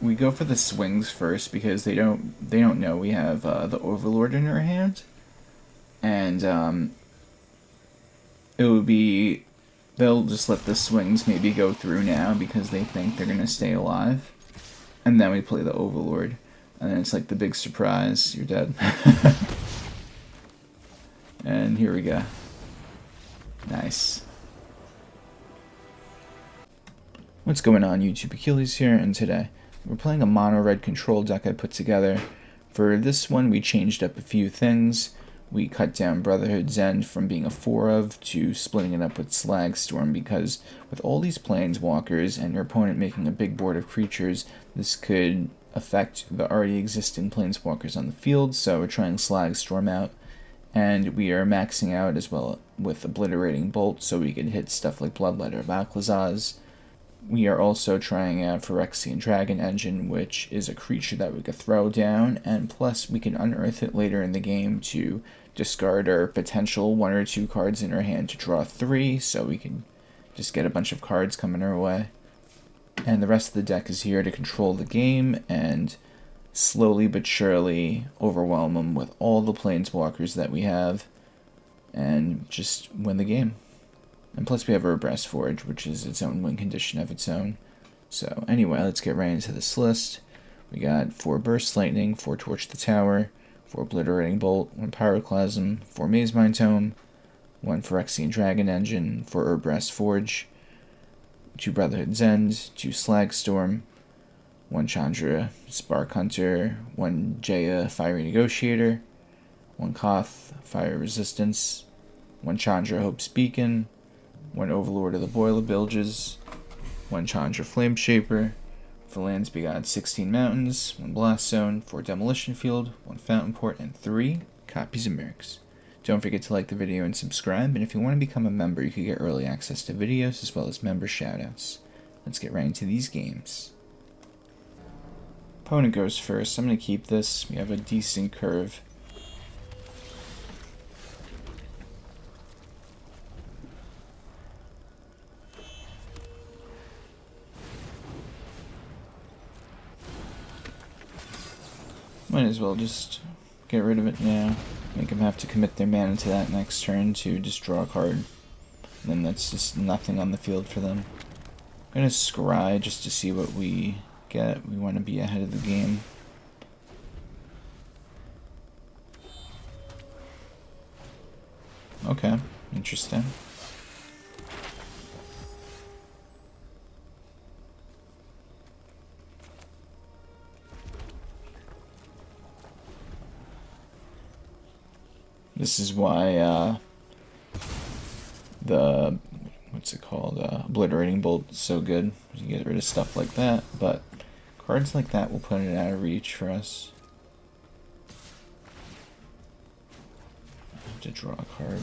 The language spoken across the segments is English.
we go for the swings first because they don't know we have the Overlord in our hand, and it would be they'll just let the swings maybe go through now because they think they're gonna stay alive, and then we play the Overlord, and then it's like the big surprise, you're dead. And here we go. Nice. What's going on, YouTube? Achilles here, and today we're playing a mono red control deck I put together. For this one, we changed up a few things. We cut down Brotherhood's End from being a 4 of to splitting it up with Slagstorm, because with all these planeswalkers and your opponent making a big board of creatures, this could affect the already existing planeswalkers on the field, so we're trying Slagstorm out. And we are maxing out as well with Obliterating Bolt, so we can hit stuff like Bloodletter of Aklazaz. We are also trying out Phyrexian Dragon Engine, which is a creature that we could throw down, and plus we can unearth it later in the game to discard our potential 1 or 2 cards in our hand to draw 3, so we can just get a bunch of cards coming our way. And the rest of the deck is here to control the game and slowly but surely overwhelm them with all the planeswalkers that we have and just win the game. And plus we have Urabrask Forge, which is its own win condition of its own. So anyway, let's get right into this list. We got 4 Burst Lightning, 4 Torch the Tower, 4 Obliterating Bolt, 1 Pyroclasm, 4 Mazemind Tome, 1 Phyrexian Dragon Engine, 4 Urabrask Forge, 2 Brotherhood's End, 2 Slagstorm, 1 Chandra Spark Hunter, 1 Jaya Fiery Negotiator, 1 Koth Fire Resistance, 1 Chandra Hope's Beacon, 1 Overlord of the Boilerbilges, 1 Chandra Flameshaper. For lands, we got 16 Mountains, 1 Blast Zone, 4 Demolition Field, 1 Fountainport, and 3 copies of Mirrex. Don't forget to like the video and subscribe, and if you want to become a member, you can get early access to videos as well as member shoutouts. Let's get right into these games. Opponent goes first. I'm going to keep this. We have a decent curve. Might as well just get rid of it now. Make them have to commit their mana to that next turn to just draw a card. And then that's just nothing on the field for them. I'm going to scry just to see what we get. We want to be ahead of the game. Okay, interesting. This is why the what's it called? Obliterating Bolt is so good. You get rid of stuff like that, but cards like that will put it out of reach for us. I have to draw a card.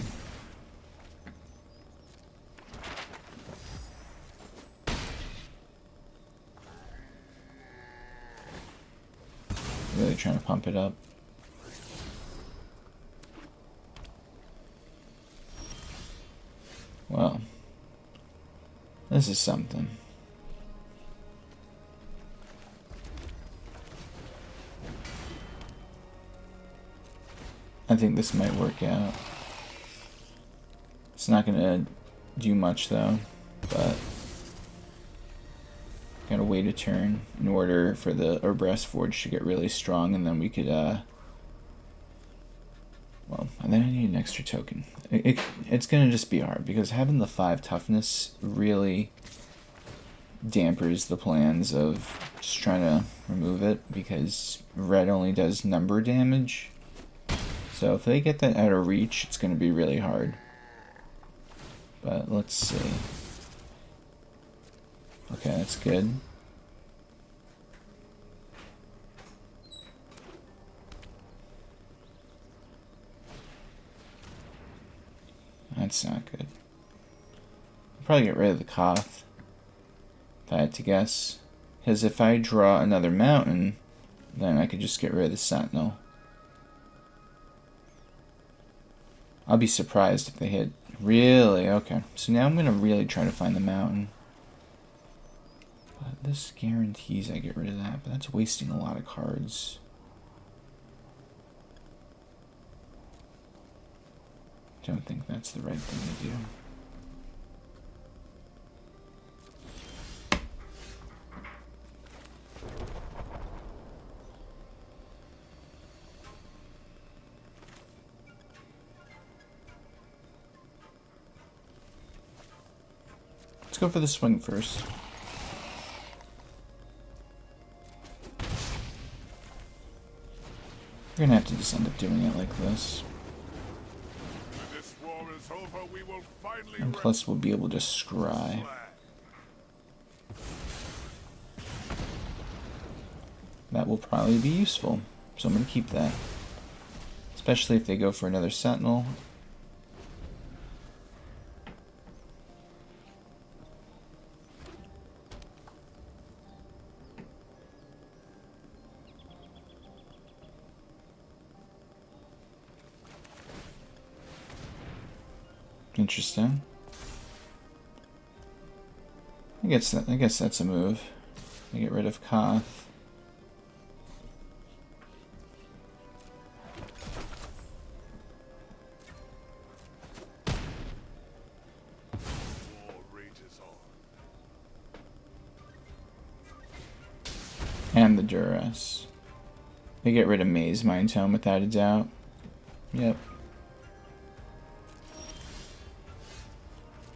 Really trying to pump it up. Well, this is something. I think this might work out. It's not gonna do much though, but gotta wait a turn in order for the Urabrask Forge to get really strong, and then we could well, and then I need an extra token. It's going to just be hard, because having the 5 toughness really dampers the plans of just trying to remove it, because red only does number damage. So if they get that out of reach, it's going to be really hard. But let's see. Okay, that's good. That's not good. I'll probably get rid of the Koth, if I had to guess. Because if I draw another mountain, then I could just get rid of the Sentinel. I'll be surprised if they hit. Really? Okay. So now I'm going to really try to find the mountain. This guarantees I get rid of that, but that's wasting a lot of cards. Don't think that's the right thing to do. Let's go for the swing first. We're gonna have to just end up doing it like this. And plus we'll be able to scry. That will probably be useful, so I'm gonna keep that. Especially if they go for another sentinel. Interesting. I guess that's a move. I get rid of Koth. And the Duress. They get rid of Mazemind Tome without a doubt. Yep.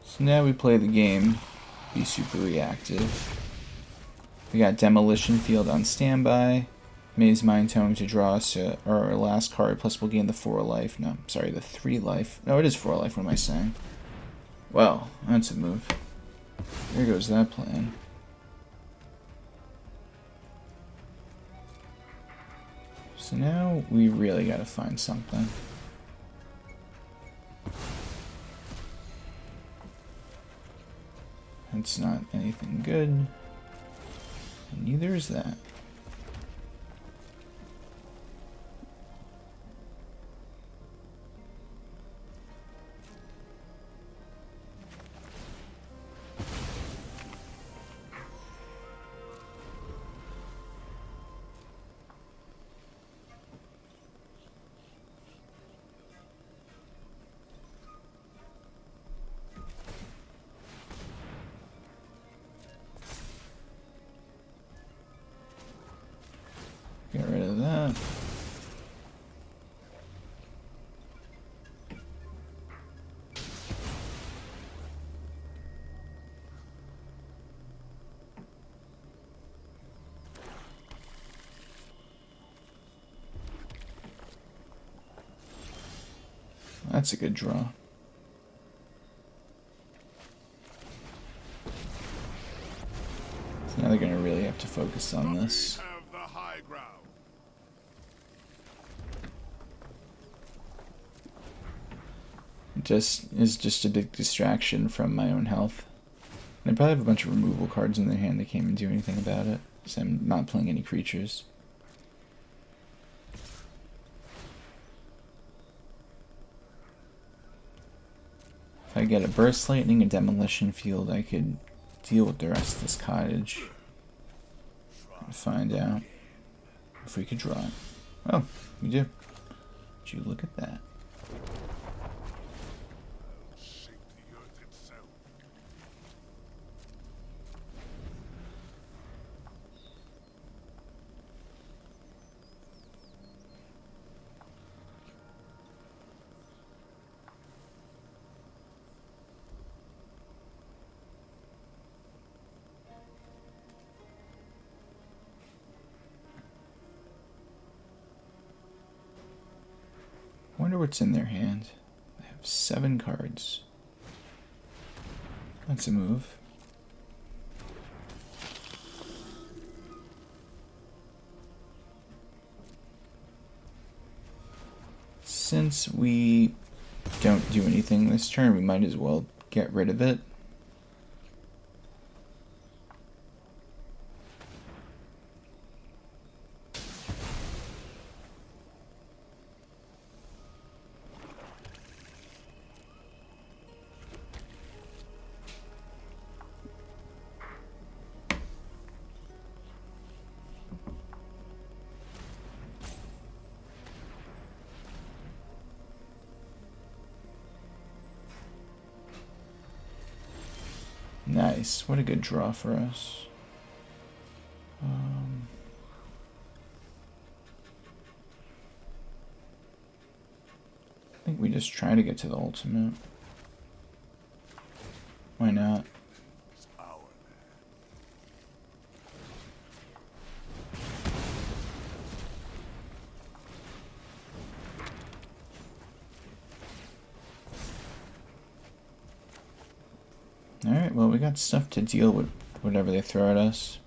So now we play the game. Be super reactive. We got Demolition Field on standby. Mazemind Tome to draw us our last card, plus we'll gain the 4 life. No, sorry, the 3 life. No, it is 4 life, what am I saying? Well, that's a move. There goes that plan. So now we really gotta find something. That's not anything good. And neither is that. Get rid of that. That's a good draw. So now they're going to really have to focus on this. Is just a big distraction from my own health. They probably have a bunch of removal cards in their hand. They can't even do anything about it. So I'm not playing any creatures. If I get a Burst Lightning, a Demolition Field, I could deal with the rest of this cottage. And find out if we could draw it. Oh, we do. Would you look at that? Wonder what's in their hand. They have 7 cards. That's a move. Since we don't do anything this turn, we might as well get rid of it. Nice. What a good draw for us. I think we just try to get to the ultimate. Why not? Alright, well, we got stuff to deal with whatever they throw at us.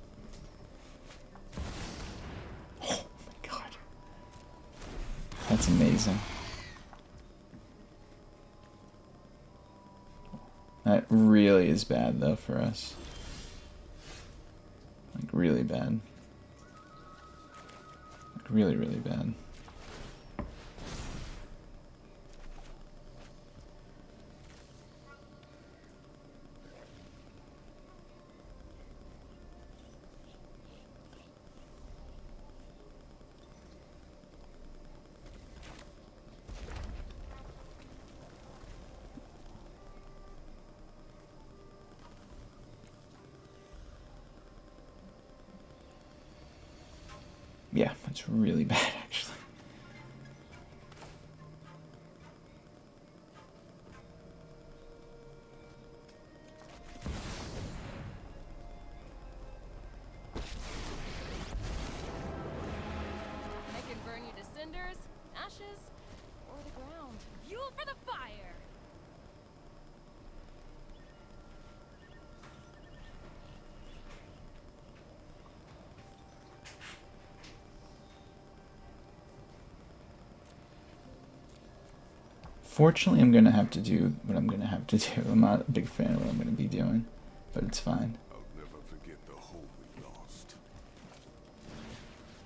Oh my god. That's amazing. That really is bad, though, for us. Like, really bad. Like, really, really bad. Yeah, that's really bad, actually. I can burn you to cinders, ashes, or the ground. Fuel for the fire! Fortunately, I'm going to have to do what I'm going to have to do. I'm not a big fan of what I'm going to be doing, but it's fine. I'll never forget the hope we lost.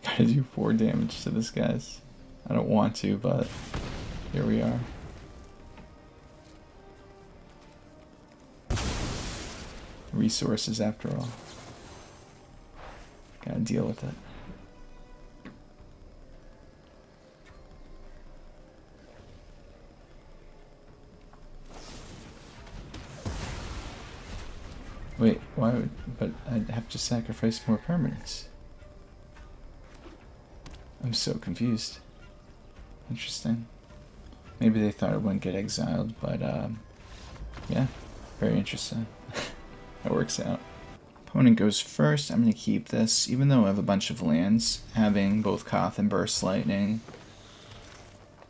Gotta do 4 damage to this, guys. I don't want to, but here we are. Resources, after all. Gotta deal with it. Wait, why would... But I'd have to sacrifice more permanents. I'm so confused. Interesting. Maybe they thought it wouldn't get exiled, but yeah, very interesting. That works out. Opponent goes first. I'm going to keep this, even though I have a bunch of lands. Having both Koth and Burst Lightning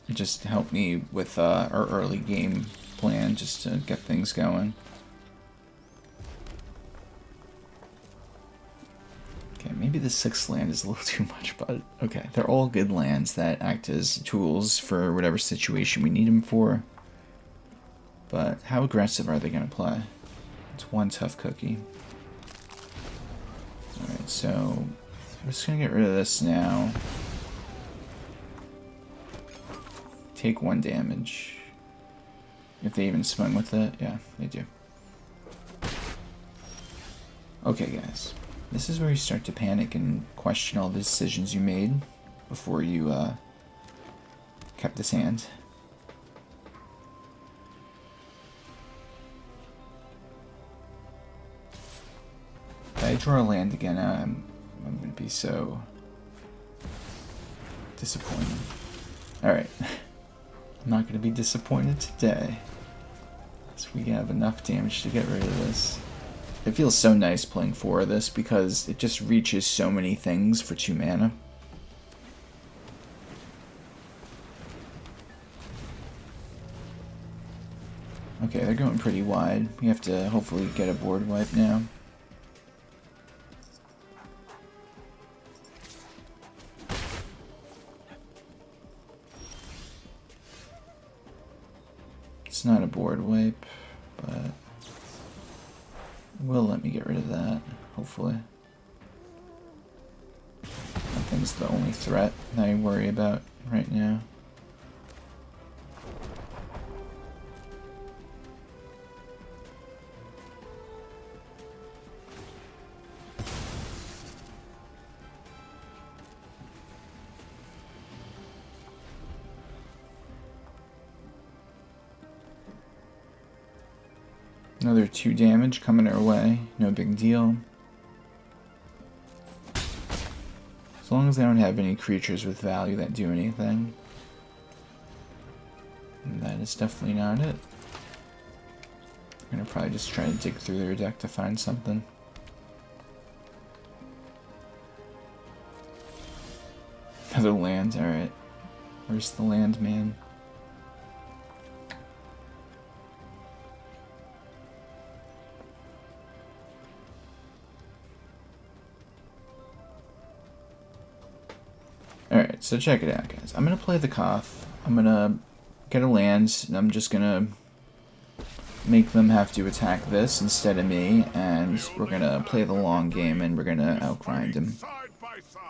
just helped me with our early game plan, just to get things going. Okay, maybe the 6th land is a little too much, but okay. They're all good lands that act as tools for whatever situation we need them for. But how aggressive are they going to play? It's one tough cookie. Alright, so I'm just going to get rid of this now. Take 1 damage. If they even swing with it. Yeah, they do. Okay, guys. This is where you start to panic and question all the decisions you made before you kept this hand. If I draw a land again, I'm going to be so disappointed. Alright. I'm not going to be disappointed today. So we have enough damage to get rid of this. It feels so nice playing 4 of this because it just reaches so many things for 2 mana. Okay, they're going pretty wide. We have to hopefully get a board wipe now. It's not a board wipe, but will let me get rid of that, hopefully. That thing's the only threat that I worry about right now. Another 2 damage coming our way. No big deal. As long as they don't have any creatures with value that do anything. And that is definitely not it. I'm gonna probably just try to dig through their deck to find something. Another land, alright. Where's the land, man? Alright, so check it out, guys. I'm gonna play the Koth. I'm gonna get a land, and I'm just gonna make them have to attack this instead of me, and we're gonna play the long game, and we're gonna outgrind him. Side by side.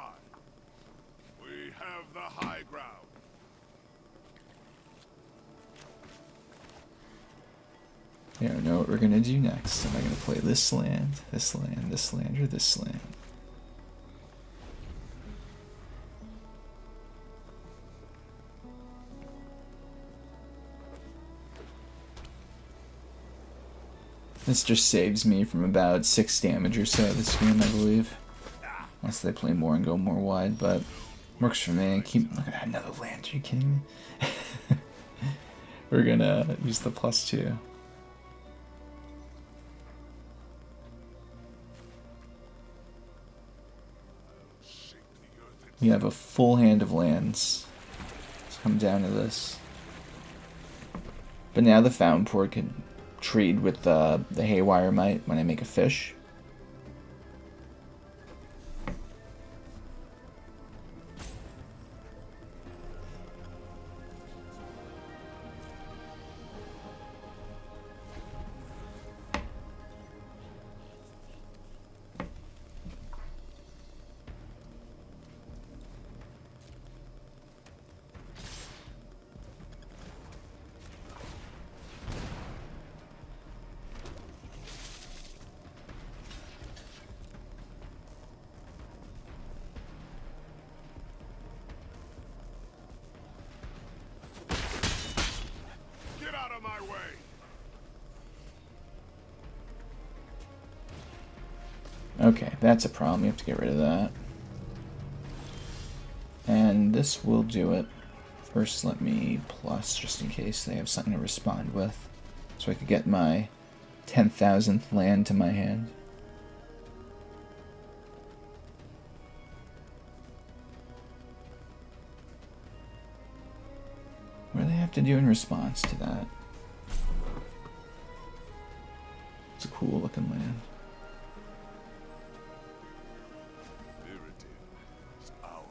We have the high ground. I don't know what we're gonna do next. Am I gonna play this land, this land, this land, or this land? This just saves me from about 6 damage or so this game, I believe. Unless they play more and go more wide, but works for me. Look at that, another land, are you kidding me? We're gonna use the +2. We have a full hand of lands. Let's come down to this. But now the Fountainport can trade with the Haywire Might when I make a fish. Get out of my way. Okay, that's a problem. We have to get rid of that. And this will do it. First, let me plus, just in case they have something to respond with. So I could get my 10,000th land to my hand. What do they have to do in response to that? It's a cool looking land. Is our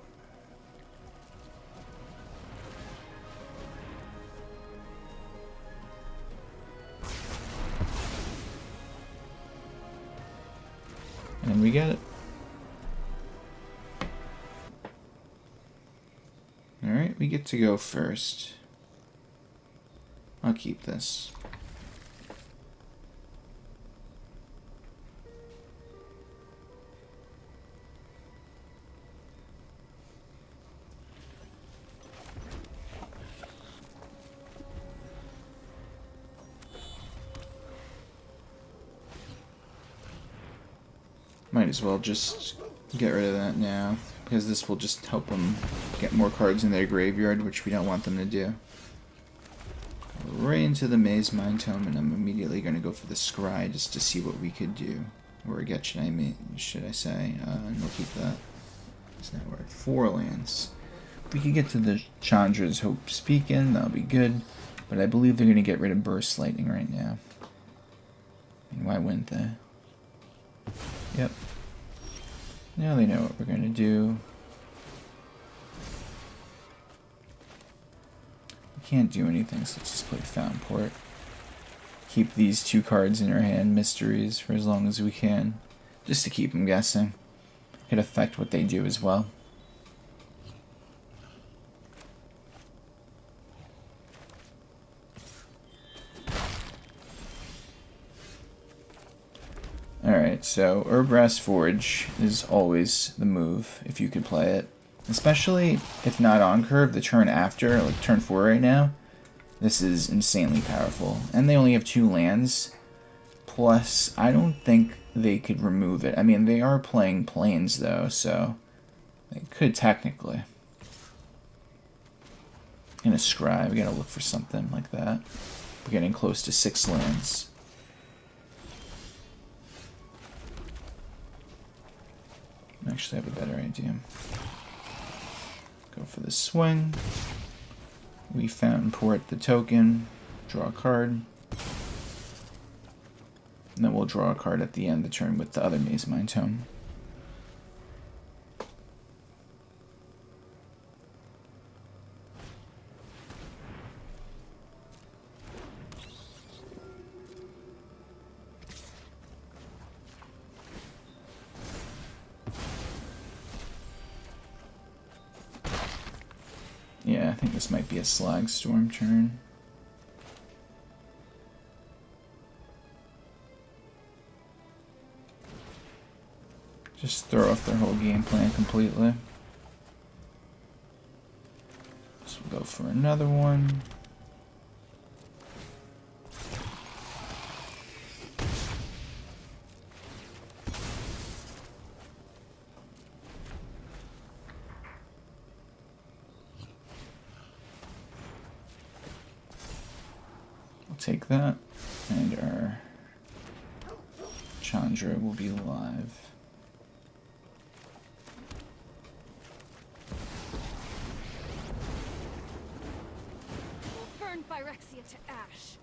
And we get it. Alright, we get to go first. I'll keep this. Might as well just get rid of that now, because this will just help them get more cards in their graveyard, which we don't want them to do. Right into the Mazemind Tome, and I'm immediately going to go for the Scry just to see what we could do. Or get, should I say, and we'll keep that. It's not word. 4 lands. If we could get to the Chandra's Hope Speakin', that'll be good. But I believe they're going to get rid of Burst Lightning right now. I mean, why wouldn't they? Yep. Now they know what we're going to do. We can't do anything, so let's just play Fountainport. Keep these 2 cards in our hand, Mysteries, for as long as we can. Just to keep them guessing. Could affect what they do as well. Alright, so Urabrask Forge is always the move, if you could play it. Especially if not on curve, the turn after, like turn 4 right now. This is insanely powerful. And they only have 2 lands. Plus, I don't think they could remove it. I mean, they are playing planes, though, so they could technically. In a scry, we gotta look for something like that. We're getting close to 6 lands. I actually have a better idea. Go for the swing. We Fountainport the token, draw a card. And then we'll draw a card at the end of the turn with the other Mazemind Tome. Yeah, I think this might be a Slagstorm turn. Just throw off their whole game plan completely. So we'll go for another one. We'll take that, and our Chandra will be live. Phyrexian to ash.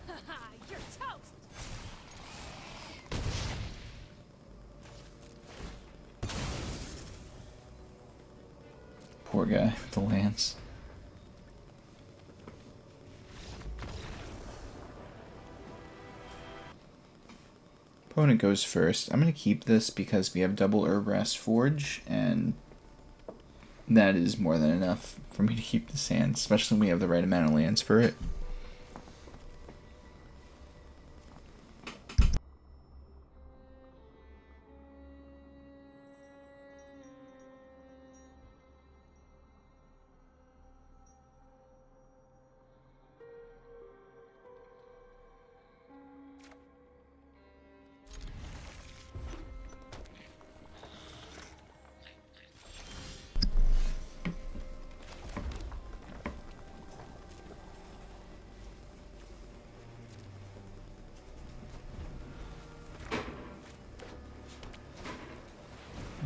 Haha, you're toast. Poor guy with the lance. Opponent goes first. I'm going to keep this because we have double Urabrask Forge, and that is more than enough for me to keep this hand, especially when we have the right amount of lands for it.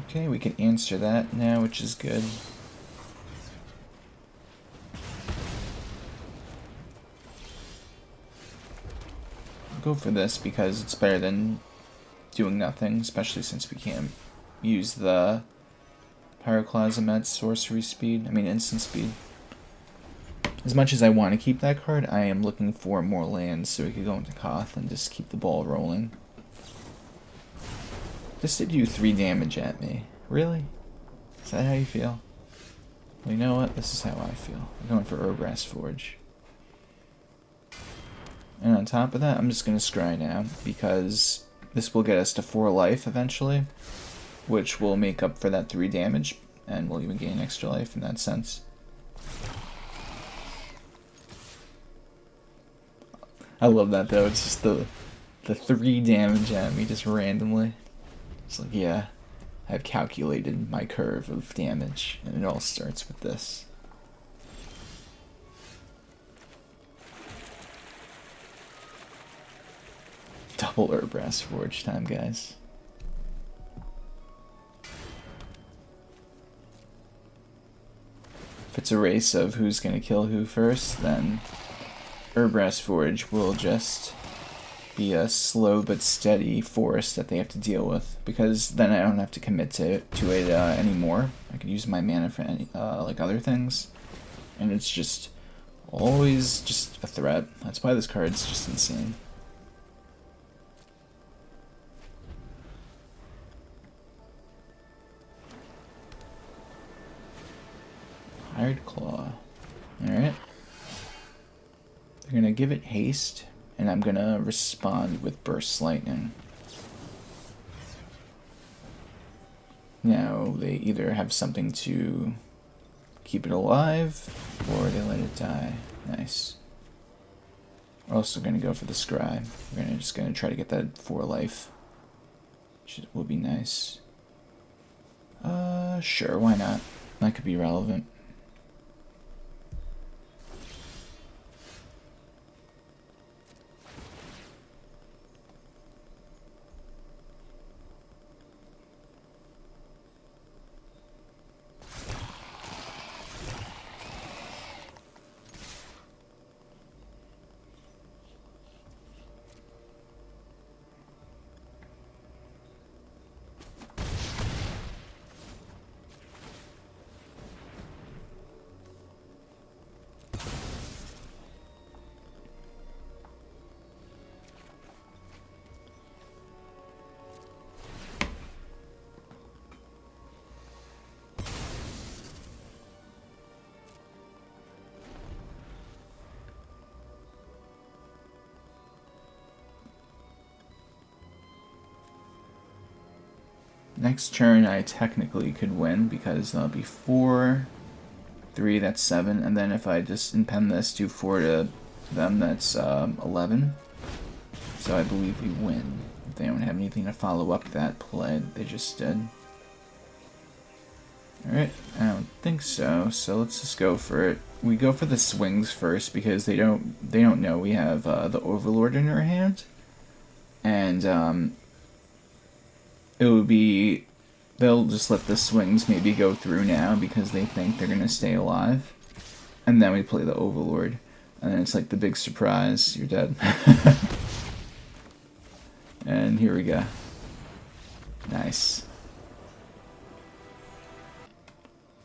Okay, we can answer that now, which is good. I'll go for this because it's better than doing nothing, especially since we can't use the Pyroclasm at sorcery speed, instant speed. As much as I want to keep that card, I am looking for more lands so we could go into Koth and just keep the ball rolling. This did do 3 damage at me. Really? Is that how you feel? Well, you know what? This is how I feel. I'm going for Urabrask Forge. And on top of that, I'm just going to scry now, because this will get us to 4 life eventually, which will make up for that 3 damage, and we'll even gain extra life in that sense. I love that though, it's just the 3 damage at me just randomly. It's like, yeah, I've calculated my curve of damage, and it all starts with this. Double Urabrask Forge time, guys. If it's a race of who's gonna kill who first, then Urabrask Forge will just be a slow but steady force that they have to deal with, because then I don't have to commit to it anymore. I could use my mana for any like other things, and it's just always just a threat. That's why this card's just insane. Hired Claw. Alright. They're gonna give it haste, and I'm gonna respond with Burst Lightning. Now, they either have something to keep it alive, or they let it die. Nice. We're also going to go for the Scry. We're just going to try to get that 4 life, which will be nice. Sure, why not? That could be relevant. Next turn I technically could win because that'll be 4, 3, that's 7, and then if I just impend this, do 4 to them, that's 11. So I believe we win. If they don't have anything to follow up that play they just did. Alright, I don't think so, so let's just go for it. We go for the swings first because they don't know we have the Overlord in our hand. And it would be, they'll just let the swings maybe go through now because they think they're going to stay alive. And then we play the Overlord. And then it's like the big surprise, you're dead. And here we go. Nice.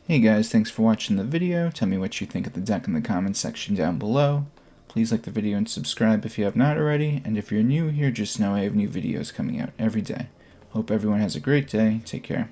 Hey guys, thanks for watching the video. Tell me what you think of the deck in the comments section down below. Please like the video and subscribe if you have not already. And if you're new here, just know I have new videos coming out every day. Hope everyone has a great day. Take care.